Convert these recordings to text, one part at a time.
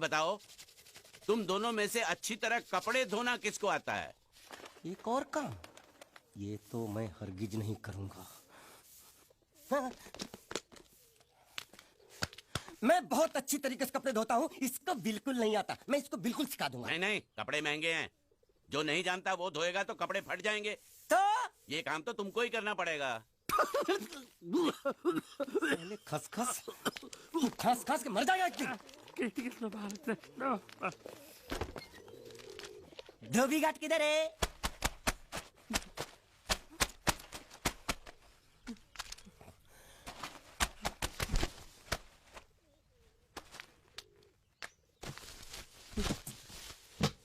बताओ, तुम दोनों में से अच्छी तरह कपड़े धोना किसको आता है? एक और काम, ये तो मैं हरगिज नहीं करूंगा। हाँ। मैं बहुत अच्छी तरीके से कपड़े धोता हूँ, इसको बिल्कुल नहीं आता। मैं इसको बिल्कुल सिखा दूंगा। नहीं नहीं, कपड़े महंगे हैं। जो नहीं जानता वो धोएगा तो कपड़े फट जाएंगे। तो ये काम तो तुमको ही करना पड़ेगा। पहले खसखस खस खस के मर जाएगा एक दिन। धोबी घाट किधर है?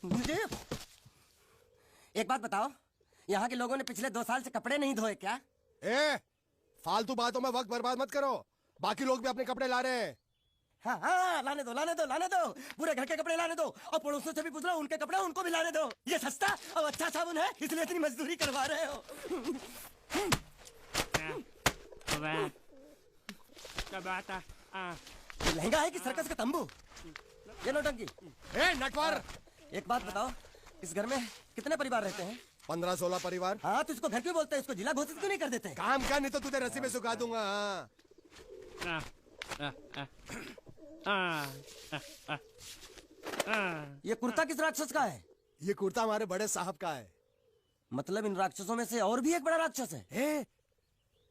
मुझे एक बात बताओ, यहाँ के लोगों ने पिछले 2 साल से कपड़े नहीं धोए क्या? फालतू बातों में वक्त बर्बाद मत करो। बाकी लोग भी अपने कपड़े ला रहे हैं। हाँ हाँ, लाने दो लाने दो लाने दो, पूरे घर के कपड़े लाने दो, और पड़ोसियों से भी पूछ लो, उनके कपड़े उनको भी लाने दो। ये सस्ता और अच्छा साबुन है, इसलिए इतनी मजदूरी करवा रहे हो। ये लहंगा है कि सर्कस का तंबू? ये नौटंकी। नटवर, एक बात बताओ, इस घर में कितने परिवार रहते हैं? 15-16 परिवार। हाँ, तो इसको घर क्यों बोलते हैं? इसको जिला घोषित क्यों नहीं कर देते? काम कर, नहीं तो तुझे रस्सी में सुखा दूंगा। ये कुर्ता किस राक्षस का है? ये कुर्ता हमारे बड़े साहब का है। मतलब इन राक्षसों में से और भी एक बड़ा राक्षस है?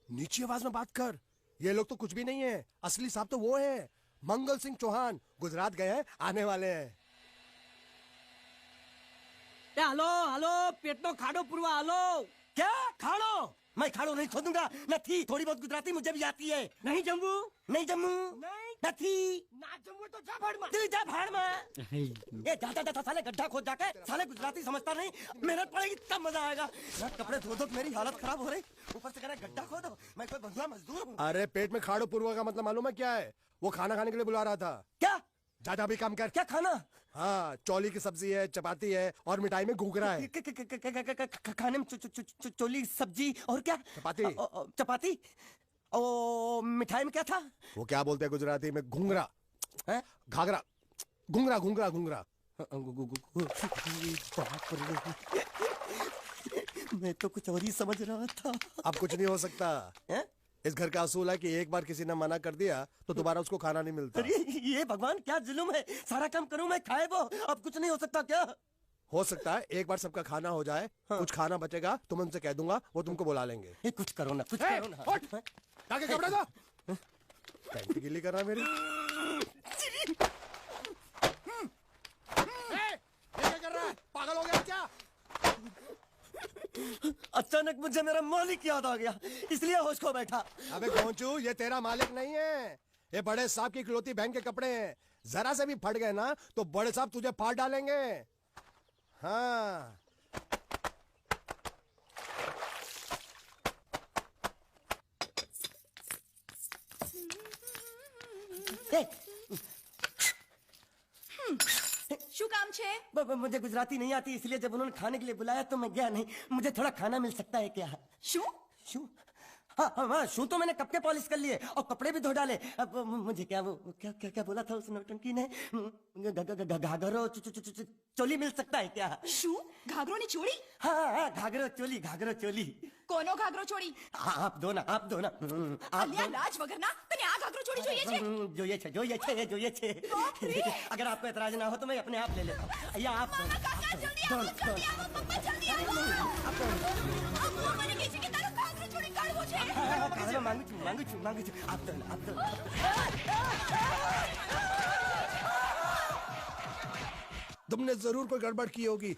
नीची आवाज में बात कर। ये लोग तो कुछ भी नहीं है, असली साहब तो वो है, मंगल सिंह चौहान। गुजरात गए हैं, आने वाले हैं। हेलो हेलो, पेटनो खाड़ो पुरवा। हेलो, क्या खाड़ो? मैं खाड़ो नहीं खोदूंगा। नहीं, थोड़ी बहुत गुजराती मुझे भी आती है। नहीं जम्मू, नहीं जम्मू, नहीं ना जम्मू तो जा भाड़ में, जा भाड़ में। ये जाता जाता साले गड्ढा खोद जाके, साले गुजराती समझता नहीं। मेहनत पड़ेगी तब मजा आएगा। ना कपड़े धो धो मेरी हालत खराब हो रही, ऊपर से कह रहा गड्ढा खोदो। मैं कोई बंधुआ मजदूर हूँ? अरे पेट में खाड़ो पुरवा का मतलब मालूम है क्या है? वो खाना खाने के लिए बुला रहा था। क्या? ज्यादा भी काम कर। क्या खाना? हाँ, चौली की सब्जी है, चपाती है, और मिठाई में घूघरा है। खाने में चोली सब्जी और क्या? चपाती। चपाती। ओ, मिठाई में क्या था? वो क्या बोलते हैं गुजराती में? घूंघरा है? घाघरा, घूंघरा घूंघरा घूंघरा। मैं तो कुछ और ही समझ रहा था। अब कुछ नहीं हो सकता है? इस घर का असूल है कि एक बार किसी ने मना कर दिया तो दोबारा उसको खाना नहीं मिलता। अरे ये भगवान क्या जुल्म है, सारा काम करूं मैं, खाए वो। अब कुछ नहीं हो सकता क्या? हो सकता है एक बार सबका खाना हो जाए। हाँ। कुछ खाना बचेगा तो मैं उनसे कह दूंगा, वो तुमको बुला लेंगे। कुछ करो ना, कुछ करो ना। जाके कपड़े दो। पैंट गिल्ली कर रहा मेरी। ये क्या कर रहा है? पागल हो गया क्या? अचानक मुझे मेरा मालिक याद आ गया, इसलिए होश खो बैठा। अबे गोंचू, ये तेरा मालिक नहीं है, ये बड़े साहब की इकलौती बहन के कपड़े हैं। जरा से भी फट गए ना तो बड़े साहब तुझे फाड़ डालेंगे। हाँ। શું કામ છે? मुझे गुजराती नहीं आती, इसलिए जब उन्होंने खाने के लिए बुलाया तो मैं गया नहीं। मुझे थोड़ा खाना मिल सकता है क्या? શું? शू? हाँ हाँ हाँ, शू तो मैंने कब के पॉलिश कर लिए और कपड़े भी धो डाले। अब मुझे क्या वो क्या क्या क्या बोला था उस नौटंकी ने? घाघरो चोली मिल सकता है क्या? શું? ઘાઘરોની ચોળી? हाँ हाँ, घाघरो चोली, घाघरो चोली। કોનો ઘાઘરો ચોળી? आप दो ना, आप दो ना। અલ્યા લાજ વગરના, તને આ ઘાઘરો ચોળી જોઈએ છે? જોઈએ છે। अगर आपको एतराज ना हो तो मैं अपने आप ले लेता हूँ। या आप મામા કાકા જલ્દી આવો, જલ્દી આવો, પપ્પા જલ્દી આવો। અમ્મા મને કહે છે કે તારો ઘાઘરો ચોળી કાઢવો છે। मांगू छू, आप दो। तुमने जरूर कोई गड़बड़ की होगी,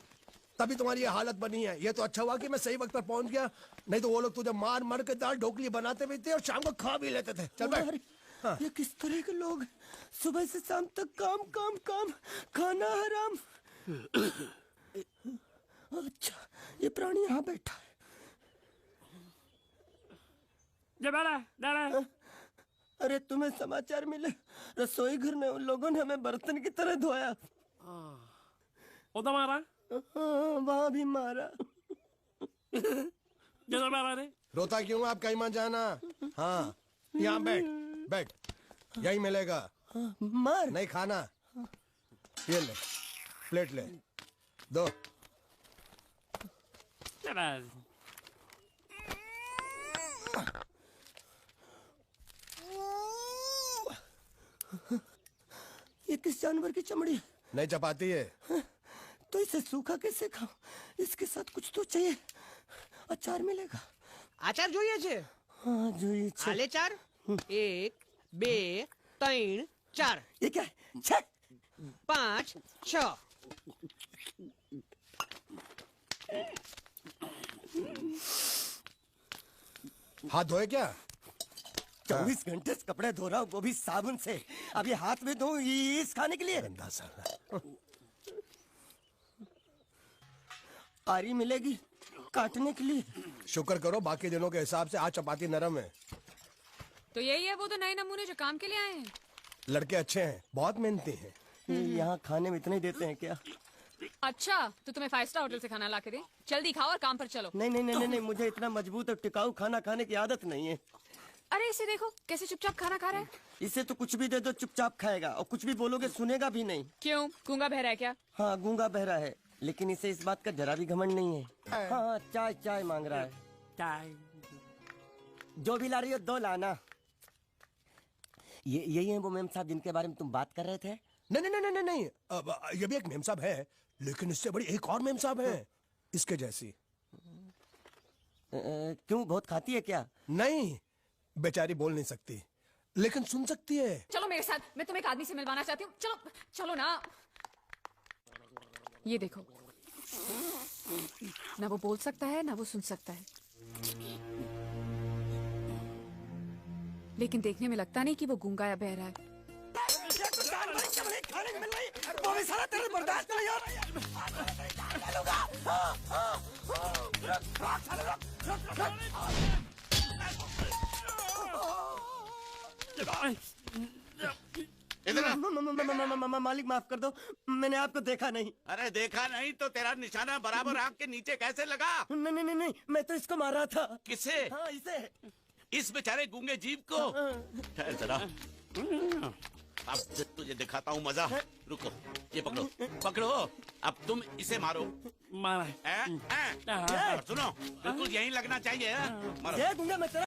तभी तुम्हारी ये हालत बनी है। ये तो अच्छा हुआ कि मैं सही वक्त पर पहुंच गया, नहीं तो वो लोग तुझे मार मार के दाल ढोकली बनाते भी थे और शाम को खा भी लेते थे। चल बैठ। हाँ। ये किस तरह के लोग, सुबह से शाम तक काम काम काम, खाना हराम। अच्छा, ये प्राणी यहाँ बैठा है। अरे तुम्हें समाचार मिले? रसोई घर में उन लोगों ने हमें बर्तन की तरह धोया। मारा? वहाँ भी मारा। मारा रे? रोता क्यों? आप कहीं मत जाना। हाँ, यहाँ बैठ, यही मिलेगा। मार? नहीं खाना। ये ले, प्लेट ले, दो। ये किस जानवर की चमड़ी? नहीं चपाती है। तो इसे सूखा कैसे खाऊं? इसके साथ कुछ तो चाहिए। अचार मिलेगा? આચાર જોઈએ છે? हाँ જોઈએ છે। આલે ચાર 1 2 3 4 ये क्या है? छे! 5 6 हाथ धोए क्या? 24 घंटे से कपड़े धो रहा हूँ, वो भी साबुन से। अब ये हाथ में धो इस खाने के लिए? गंदा साला। आरी मिलेगी काटने के लिए? शुक्र करो बाकी दिनों के हिसाब से आज चपाती नरम है। तो यही है वो तो नए नमूने जो काम के लिए आए हैं। लड़के अच्छे हैं, बहुत मेहनती हैं। यहाँ खाने में इतने ही देते हैं क्या? अच्छा तो तुम्हें 5 स्टार होटल से खाना ला के दे। जल्दी खाओ और काम पर चलो। नहीं नहीं नहीं नहीं, नहीं मुझे इतना मजबूत और टिकाऊ खाना खाने की आदत नहीं है। अरे इसे देखो कैसे चुपचाप खाना खा रहा है। इसे तो कुछ भी दे दो चुपचाप खाएगा, और कुछ भी बोलोगे सुनेगा भी नहीं। क्यों गूंगा बहरा है क्या? हाँ गूंगा बहरा है, लेकिन इसे इस बात का जरा भी घमंड नहीं है। हाँ चाय चाय मांग रहा है। ચાય जो भी ला रही हो 2 लाना। ये यही है वो मेम साहब जिनके बारे में तुम बात कर रहे थे? नहीं नहीं नहीं नहीं नहीं, अब ये भी एक मेम साहब है, लेकिन इससे बड़ी एक और मेम साहब है इसके जैसी। क्यों बहुत खाती है क्या? नहीं, बेचारी बोल नहीं सकती, लेकिन सुन सकती है। चलो मेरे साथ, मैं तुम्हें एक आदमी से मिलवाना चाहती हूँ। चलो चलो ना। ये देखो, ना वो बोल सकता है ना वो सुन सकता है, लेकिन देखने में लगता नहीं कि वो गूंगा या बहरा है। वो भी सारा तेरे बर्दाश्त नहीं हो रहा। इधर आ। मालिक माफ कर दो, मैंने आपको देखा नहीं। अरे देखा नहीं तो तेरा निशाना बराबर आंख के नीचे कैसे लगा? नहीं नहीं नहीं नहीं, मैं तो इसको मार रहा था। किसे? हाँ इसे। इस बेचारे गूंगे जीव को? ठहर जरा, अब तुझे दिखाता हूँ मजा। रुको, ये पकड़ो पकड़ो, अब तुम इसे मारो। મારા सुनो, बिल्कुल यहीं लगना चाहिए। मारो। ये गूंगा मैं तेरा